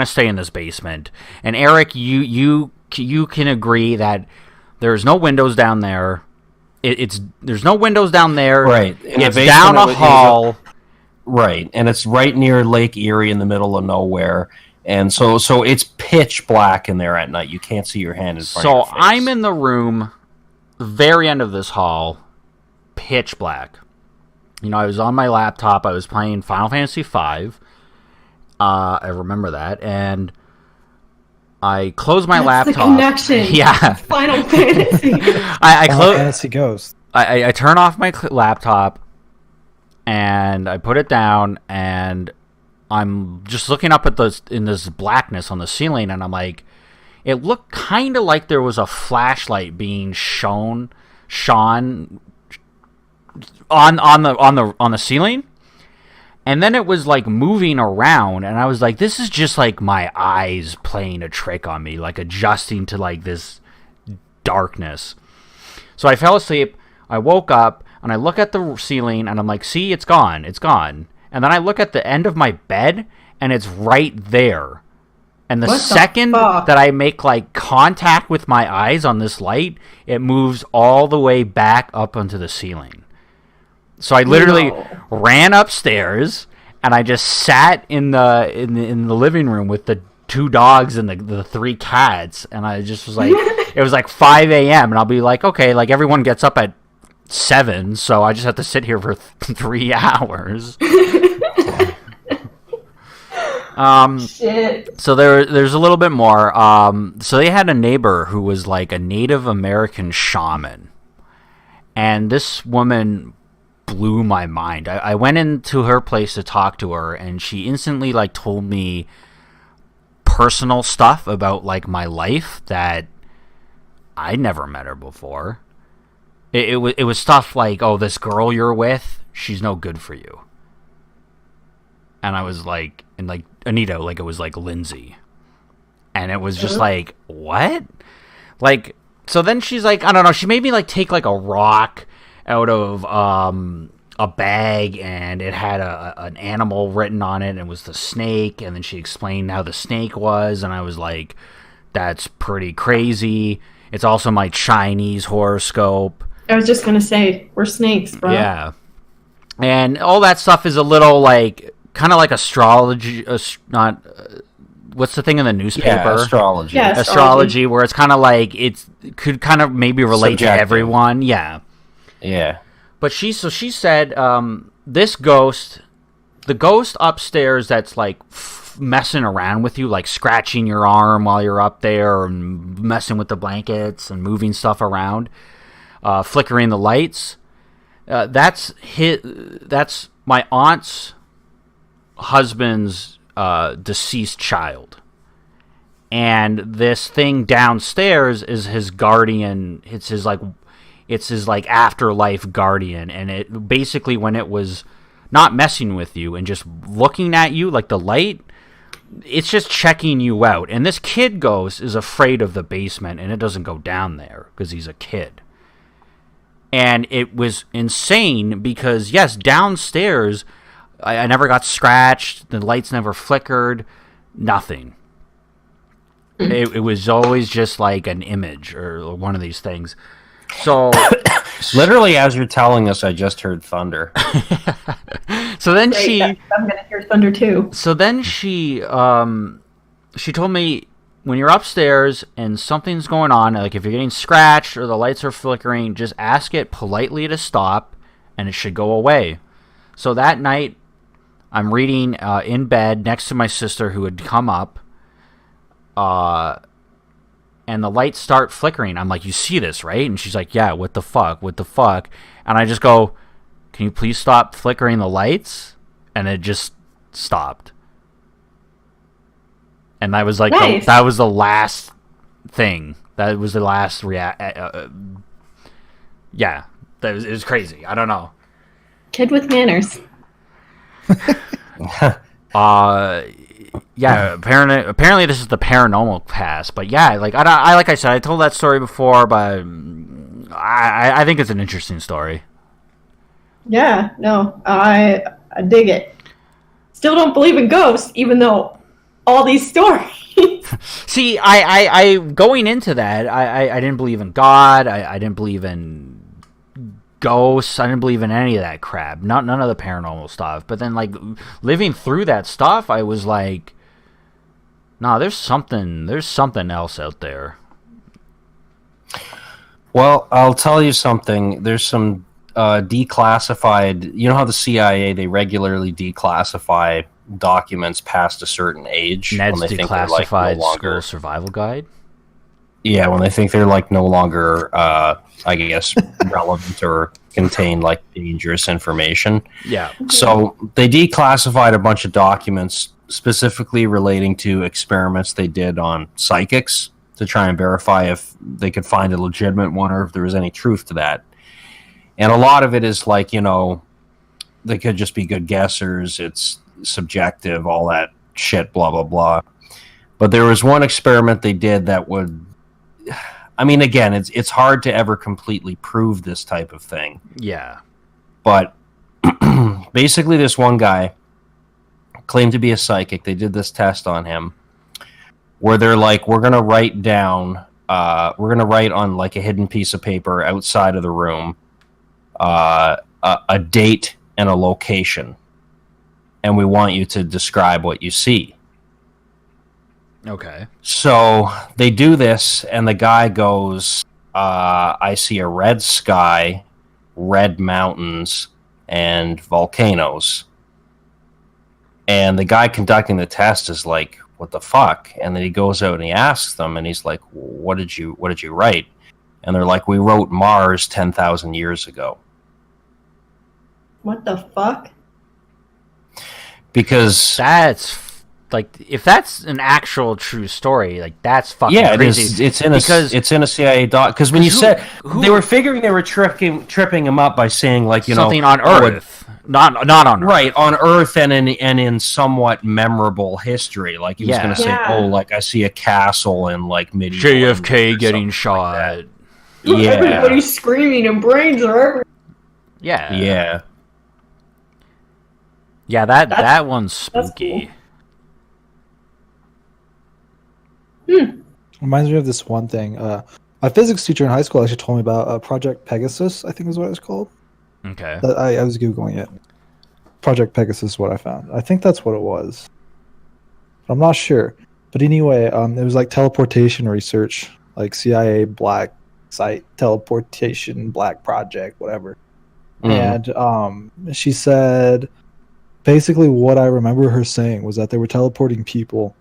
stay in this basement. And Eric, you can agree that there's no windows down there. There's no windows down there. Right. It's down a hall. Right, and it's right near Lake Erie in the middle of nowhere. And so it's pitch black in there at night. You can't see your hand in front of your face. So I'm in the room, the very end of this hall, pitch black. You know, I was on my laptop. I was playing Final Fantasy V. I remember that. And I closed my laptop. The connection. Yeah. Final Fantasy. Final Fantasy Ghost. I turn off my laptop, and I put it down, and I'm just looking up at in this blackness on the ceiling, and I'm like, it looked kind of like there was a flashlight being shone on the ceiling, and then it was like moving around, and I was like, this is just like my eyes playing a trick on me, like adjusting to like this darkness. So I fell asleep. I woke up, and I look at the ceiling, and I'm like, see, it's gone. And then I look at the end of my bed, and it's right there. And the second that I make like contact with my eyes on this light, it moves all the way back up onto the ceiling. So I literally ran upstairs, and I just sat in the living room with the 2 dogs and the 3 cats, and I just was like, it was like 5 a.m. and I'll be like, okay, like everyone gets up at 7, so I just have to sit here for 3 hours. Shit. So there's a little bit more. So they had a neighbor who was like a Native American shaman, and this woman blew my mind. I went into her place to talk to her, and she instantly like told me personal stuff about like my life that I never met her before. It was stuff like, oh, this girl you're with, she's no good for you. And I was like, and like Anita, like it was like Lindsay. And it was just like, what? Like, so then she's like, I don't know, she made me like take like a rock out of a bag, and it had an animal written on it, and it was the snake, and then she explained how the snake was, and I was like, that's pretty crazy. It's also my Chinese horoscope. I was just gonna say, we're snakes, bro. Yeah. And all that stuff is a little like, kind of like astrology, not, what's the thing in the newspaper? Yeah, astrology. Yeah, Astrology, where it's kind of like, it could kind of maybe relate to everyone. Yeah. Yeah. But she said, this ghost, the ghost upstairs that's like messing around with you, like scratching your arm while you're up there and messing with the blankets and moving stuff around, flickering the lights, that's my aunt's husband's deceased child. And this thing downstairs is his guardian. It's his like afterlife guardian, and it basically, when it was not messing with you and just looking at you like the light, it's just checking you out. And this kid ghost is afraid of the basement, and it doesn't go down there because he's a kid. And it was insane because, yes, downstairs I never got scratched, the lights never flickered, nothing. It was always just like an image or one of these things. So literally, as you're telling us, I just heard thunder. So then Great, I'm gonna hear thunder too. So then she told me, when you're upstairs and something's going on, like if you're getting scratched or the lights are flickering, just ask it politely to stop, and it should go away. So that night, I'm reading in bed next to my sister, who had come up, and the lights start flickering. I'm like, you see this, right? And she's like, yeah, what the fuck? What the fuck? And I just go, can you please stop flickering the lights? And it just stopped. And that was like, nice. that was the last thing. That was the last yeah, it was crazy. I don't know. Kid with manners. Yeah, apparently this is the paranormal cast, but yeah, like like I said, I told that story before, but I think it's an interesting story. Yeah, no, I dig it. Still don't believe in ghosts, even though all these stories. See, I going into that, I didn't believe in God. I didn't believe in ghosts. I didn't believe in any of that crap. None of the paranormal stuff. But then, like, living through that stuff, I was like, nah, there's something else out there. Well, I'll tell you something. There's some declassified. You know how the CIA, they regularly declassify documents past a certain age. Ned's when they Declassified think no School longer, Survival Guide. Yeah, when they think they're like no longer, I guess, relevant or contain like dangerous information. Yeah. So they declassified a bunch of documents specifically relating to experiments they did on psychics to try and verify if they could find a legitimate one or if there was any truth to that. And a lot of it is like, you know, they could just be good guessers. It's subjective, all that shit, blah, blah, blah. But there was one experiment they did that would, I mean, again, it's hard to ever completely prove this type of thing. Yeah. But basically this one guy claimed to be a psychic. They did this test on him where they're like, we're going to write down, we're going to write on like a hidden piece of paper outside of the room a date and a location. And we want you to describe what you see. Okay. So they do this, and the guy goes, I see a red sky red mountains, and volcanoes. And the guy conducting the test is like, what the fuck? And then he goes out and he asks them, and he's like, what did you write? And they're like, we wrote Mars 10,000 years ago. What the fuck? Because That's like, if that's an actual true story, like that's fucking yeah, crazy. it's in a CIA doc. Because when you said they were figuring they were tripping him up by saying like something on Earth, not on Earth. Right, on Earth and in somewhat memorable history. Like he was going to say, oh, like I see a castle in like medieval JFK getting shot. Like yeah, Everybody's screaming and brains are everywhere. Yeah. That one's spooky. Reminds me of this one thing. My physics teacher in high school actually told me about Project Pegasus, I think is what it was called. Okay. I was Googling it. Project Pegasus is what I found. I think that's what it was. I'm not sure. But anyway, it was like teleportation research, like CIA black site, teleportation black project, whatever. And she said, basically what I remember her saying was that they were teleporting people,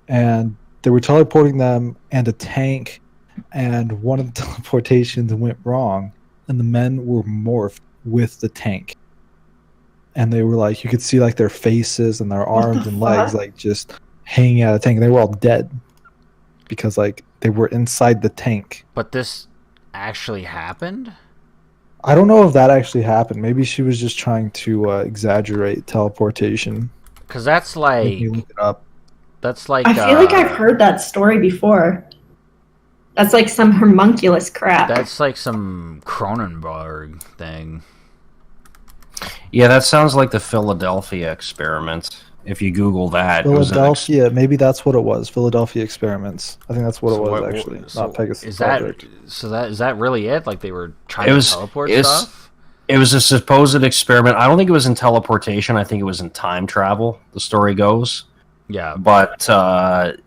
and they were teleporting them and a tank, and one of the teleportations went wrong, and the men were morphed with the tank. And they were like, you could see like their faces and their arms and legs like just hanging out of the tank. And they were all dead because like they were inside the tank. But this actually happened? I don't know if that actually happened. Maybe she was just trying to exaggerate teleportation. Because that's like... Make me look it up. That's like... I feel like I've heard that story before. That's like some homunculus crap. That's like some Cronenberg thing. Yeah, that sounds like the Philadelphia experiment. If you Google that, Philadelphia, maybe that's what it was. Philadelphia experiments. I think that's what it was actually, not Pegasus Is Project. Is that really it? Like they were trying to teleport stuff? It was a supposed experiment. I don't think it was in teleportation. I think it was in time travel. The story goes. Yeah, but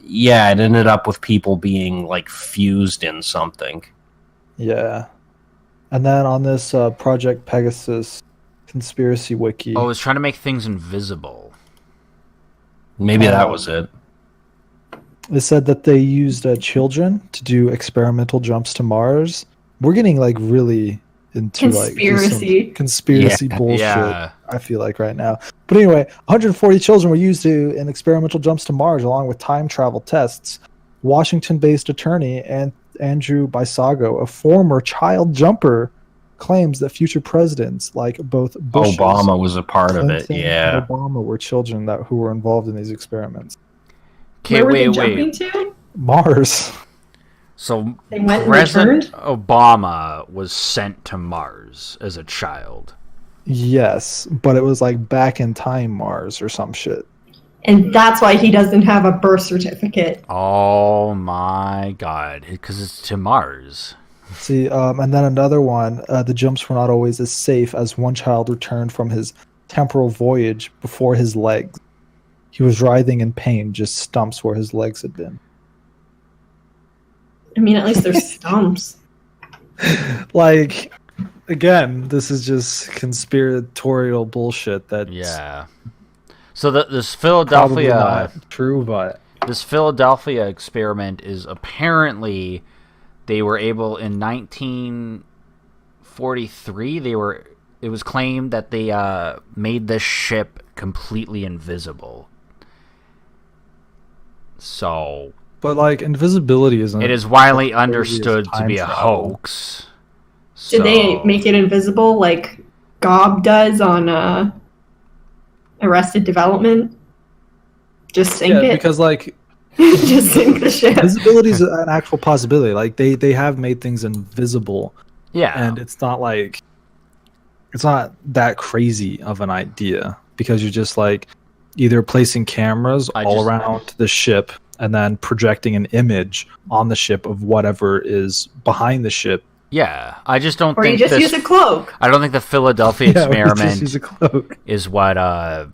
yeah, it ended up with people being like fused in something. Yeah, and then on this Project Pegasus conspiracy wiki. Oh, it was trying to make things invisible. Maybe that was it. It said that they used children to do experimental jumps to Mars. We're getting like really into conspiracy bullshit. Yeah. I feel like right now. But anyway, 140 children were used in experimental jumps to Mars, along with time travel tests. Washington-based attorney and Andrew Bisago, a former child jumper, claims that future presidents like both Bush, Obama was a part Clinton, of it. Yeah, and Obama were children who were involved in these experiments. Okay, Where were they jumping to? Mars. So They went President Obama was sent to Mars as a child. Yes, but it was like back in time Mars or some shit. And that's why he doesn't have a birth certificate. Oh my god, because it's to Mars. See, and then another one, the jumps were not always as safe as one child returned from his temporal voyage before his legs. He was writhing in pain, just stumps where his legs had been. I mean, at least there's stumps. Like, again, this is just conspiratorial bullshit. Yeah. So this Philadelphia not true, but this Philadelphia experiment is apparently they were able in 1943. It was claimed that they made this ship completely invisible. So, but like invisibility isn't. It is widely understood to be a hoax. Did they make it invisible like Gob does on Arrested Development? Just sink it? Because like just sink the ship. Visibility is an actual possibility. Like they have made things invisible. Yeah. And it's not that crazy of an idea, because you're just like either placing cameras all around the ship and then projecting an image on the ship of whatever is behind the ship. Yeah, I just don't or think you just use a cloak. I don't think the Philadelphia experiment use a cloak. is what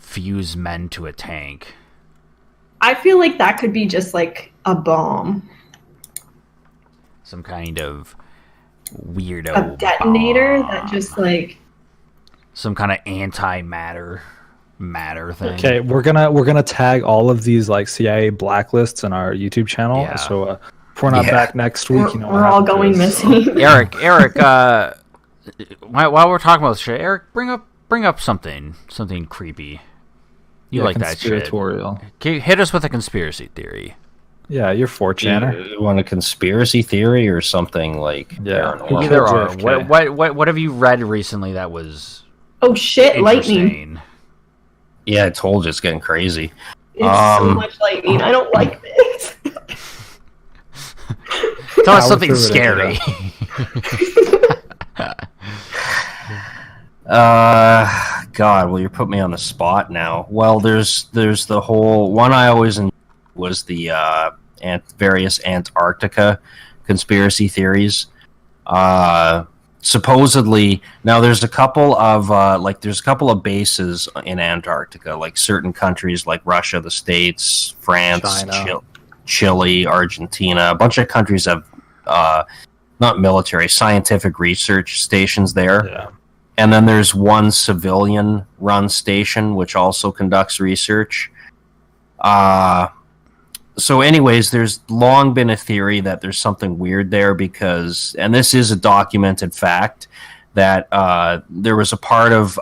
fused men to a tank. I feel like that could be just like a bomb. Some kind of weirdo a detonator bomb. that just like Some kind of antimatter thing. Okay, we're gonna tag all of these like CIA blacklists in our YouTube channel. Yeah. So if we're not back next week, you know we're all going missing. Eric, while we're talking about this shit, Eric, bring up something creepy. You like that shit? Conspiratorial. Hit us with a conspiracy theory. Yeah, you're 4chaner. You want a conspiracy theory or something like Yeah. paranormal? Either or. JFK. What have you read recently that was Oh shit! Lightning. interesting? Yeah, I told you it's getting crazy. It's so much lightning. I don't like this. Tell us Power something through it, scary. God, well, you're putting me on the spot now. Well, there's the whole one I always was the various Antarctica conspiracy theories. Supposedly, now there's a couple of bases in Antarctica, like certain countries like Russia, the States, France, China. Chile, Argentina. A bunch of countries have not military, scientific research stations there. Yeah. And then there's one civilian-run station which also conducts research. So anyways, there's long been a theory that there's something weird there because, and this is a documented fact, that there was a part of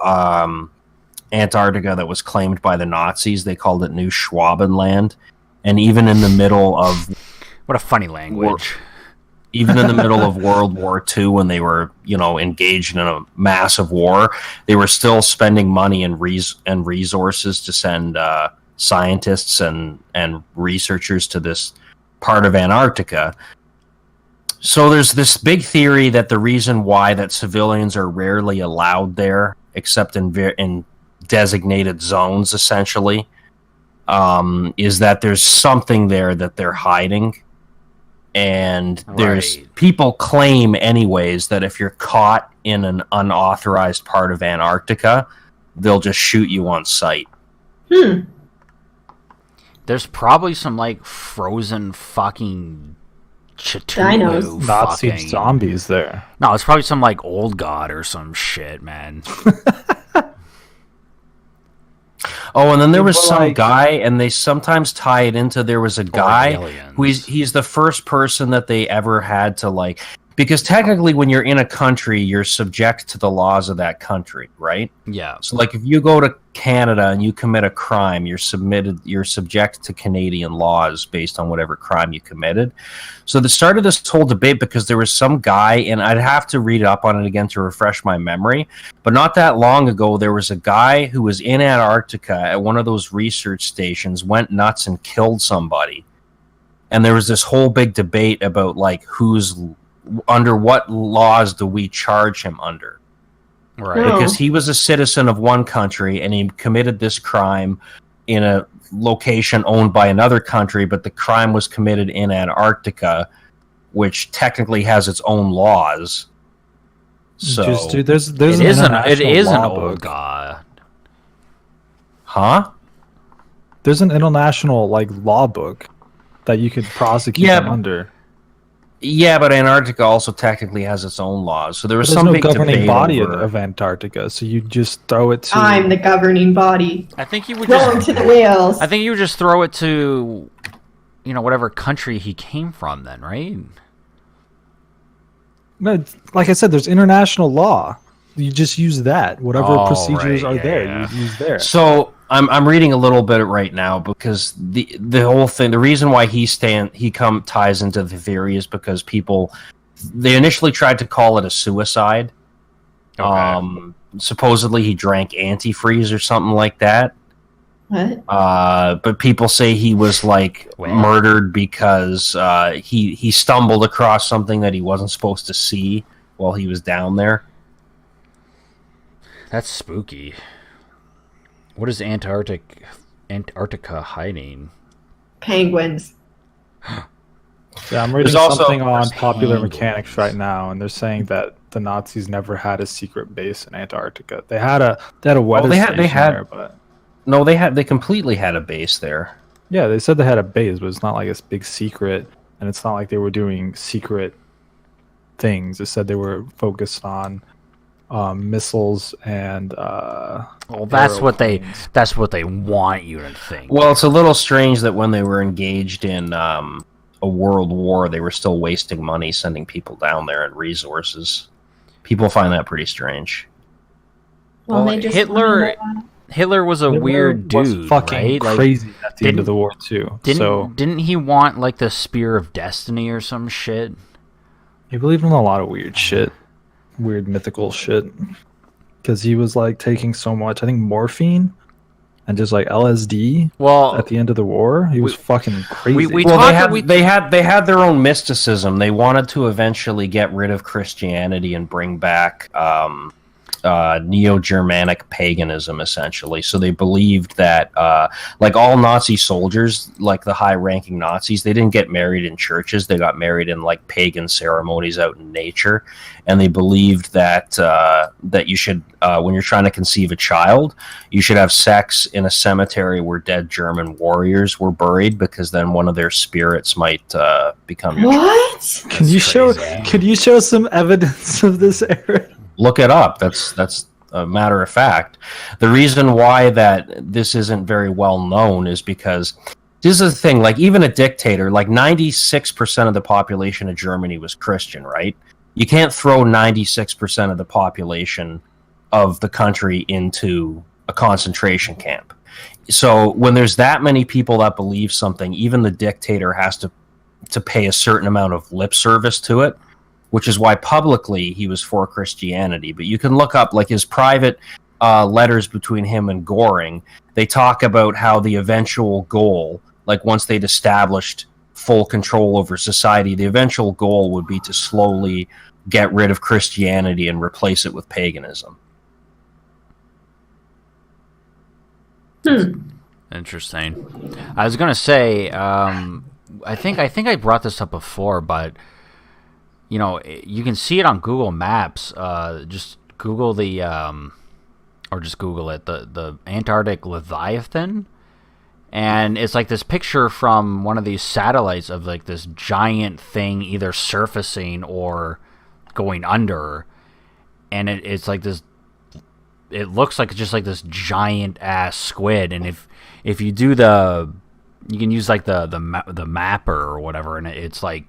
Antarctica that was claimed by the Nazis. They called it New Schwabenland. And even in the middle of... What a funny language. Even in the middle of World War II, when they were, engaged in a massive war, they were still spending money and resources to send scientists and researchers to this part of Antarctica. So there's this big theory that the reason why that civilians are rarely allowed there, except in designated zones, essentially, is that there's something there that they're hiding. And there's people claim anyways that if you're caught in an unauthorized part of Antarctica, they'll just shoot you on sight. There's probably some like frozen fucking Dinos. Nazi zombies there. No, it's probably some like old god or some shit, man. Oh, and then there was some guy, and they sometimes tie it into there was a guy aliens. who he's the first person that they ever had to like, because technically when you're in a country, you're subject to the laws of that country, right? Yeah. So like if you go to Canada and you commit a crime, you're subject to Canadian laws based on whatever crime you committed. So the start of this whole debate, because there was some guy, and I'd have to read up on it again to refresh my memory, but not that long ago, there was a guy who was in Antarctica at one of those research stations, went nuts and killed somebody. And there was this whole big debate about like under what laws do we charge him under? Right. Because he was a citizen of one country and he committed this crime in a location owned by another country, but the crime was committed in Antarctica, which technically has its own laws. So, Just, dude, there's It an is an international law old book. god. huh? There's an international like law book that you could prosecute them under. Yeah, but Antarctica also technically has its own laws. So there was There's some no big governing debate body over... of Antarctica, so you just throw it to. I'm the governing body. I think you would Throw him just to the whales. I think you would just throw it to whatever country he came from then, right? No, like I said, there's international law. You just use that. Whatever Oh, procedures right, are there, yeah. you use there. So I'm reading a little bit right now because the whole thing, the reason why he ties into the theory is because they initially tried to call it a suicide. Okay. Supposedly he drank antifreeze or something like that. What? But people say he was like murdered because he stumbled across something that he wasn't supposed to see while he was down there. That's spooky. What is Antarctica hiding? Penguins. Yeah, I'm reading There's also- something on there's Popular penguins. Mechanics right now, and they're saying that the Nazis never had a secret base in Antarctica. They had a weather station there, but No, they completely had a base there. yeah, they said they had a base, but it's not like it's big secret, and it's not like they were doing secret things. It said they were focused on missiles and Well, that's what they want you to think. Well, it's a little strange that when they were engaged in a world war, they were still wasting money sending people down there and resources. People find that pretty strange. Well, they just Hitler was a weird dude, fucking right? crazy at the end of the war too. Didn't he want like the Spear of Destiny or some shit? He believed in a lot of weird shit, weird mythical shit, because he was like taking so much, I think, morphine and just like LSD. Well, at the end of the war, he was fucking crazy. They had their own mysticism. They wanted to eventually get rid of Christianity and bring back Neo-Germanic paganism, essentially. So they believed that, like all Nazi soldiers, like the high-ranking Nazis, they didn't get married in churches. They got married in like pagan ceremonies out in nature, and they believed that that you should, when you're trying to conceive a child, you should have sex in a cemetery where dead German warriors were buried, because then one of their spirits might become your child. What? Could you show some evidence of this era? Look it up. That's a matter of fact. The reason why that this isn't very well known is because this is the thing. Like, even a dictator, like 96% of the population of Germany was Christian, right? You can't throw 96% of the population of the country into a concentration camp. So when there's that many people that believe something, even the dictator has to pay a certain amount of lip service to it, which is why publicly he was for Christianity. But you can look up like his private letters between him and Goring. They talk about how the eventual goal, like once they'd established full control over society, the eventual goal would be to slowly get rid of Christianity and replace it with paganism. Interesting. I was gonna say, I think I brought this up before, but you know, you can see it on Google Maps. Just Google or just Google it, the Antarctic Leviathan, and it's like this picture from one of these satellites of like this giant thing either surfacing or going under, and it's like this. It looks like just like this giant ass squid, and if you do you can use like the mapper or whatever, and it's like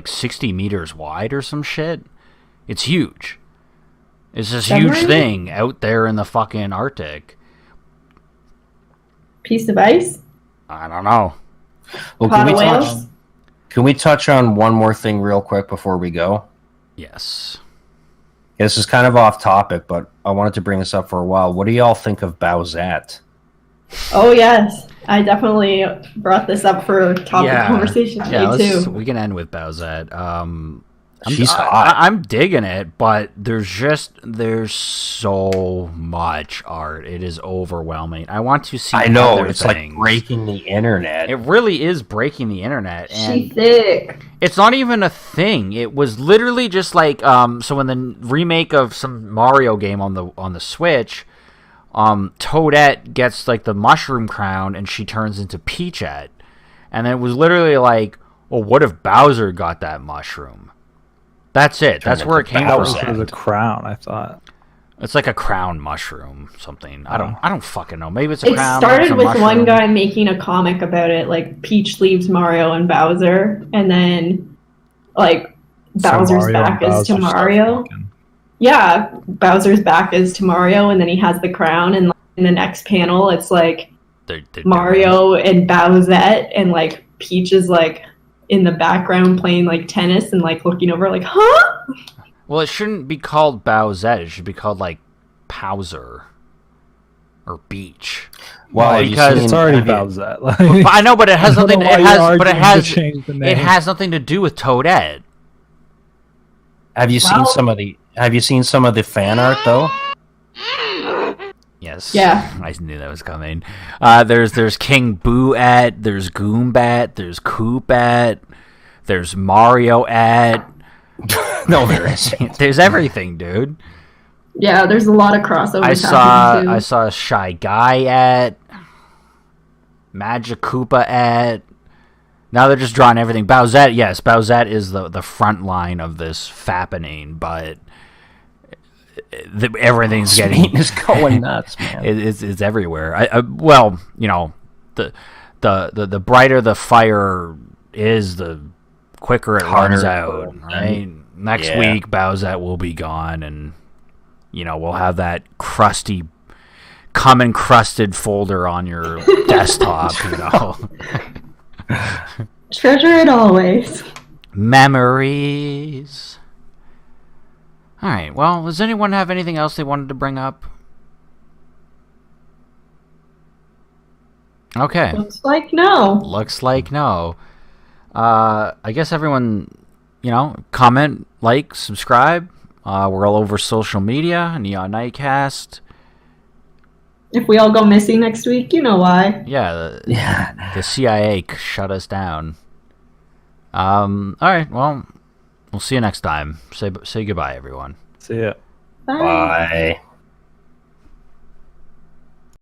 60 meters wide or some shit. It's huge. It's this huge thing out there in the fucking Arctic. Piece of ice? I don't know. Well, can we touch on one more thing real quick before we go? Yes. This is kind of off topic, but I wanted to bring this up for a while. What do y'all think of Bowsette? Oh, yes. I definitely brought this up for topic conversation today, too. We can end with Bowsette. She's hot. I'm digging it, but there's so much art. It is overwhelming. I want to see. I know, other it's things. like breaking the internet. It really is breaking the internet. And she's thick. It's not even a thing. It was literally just like so in the remake of some Mario game on the Switch, Toadette gets like the mushroom crown and she turns into Peachette. And then it was literally like, well, what if Bowser got that mushroom? That's it. That's where it came from. It was a crown, I thought. It's like a crown mushroom, something. I don't fucking know. Maybe it's a crown. It started with mushroom. one guy making a comic about it, like Peach leaves Mario and Bowser, and then like Bowser's back is to Mario. Yeah, Bowser's back is to Mario, and then he has the crown, and like, in the next panel, it's like they're Mario and Bowsette, and like Peach is like in the background playing like tennis and like looking over like, huh? Well, it shouldn't be called Bowsette. It should be called like Powser or Beach. Well, because it's already Bowsette. Like, I know, but it has nothing. It has has nothing to do with Toadette. Have you seen some of the fan art though? Yes. Yeah. I knew that was coming. There's King Boo-at, there's Goombat, there's Coop-at, there's Mario-at. No, there isn't. There's everything, dude. Yeah, there's a lot of crossovers. I saw Shy Guy at Magikoopa at Now they're just drawing everything. Bowsette, yes, Bowsette is the front line of this fappening, but everything's Spain is going nuts, man. It's everywhere. Well, you know, the brighter the fire is, the quicker it runs out. Right? Next week, Bowsette will be gone, and you know we'll have that crusty, encrusted folder on your desktop. You know. Treasure it always. Memories. All right. Well, does anyone have anything else they wanted to bring up? Okay. Looks like no. I guess everyone, you know, comment, like, subscribe. We're all over social media, Neon Nightcast. If we all go missing next week, you know why. Yeah, the CIA shut us down. All right, well, we'll see you next time. Say goodbye, everyone. See ya. Bye. Bye.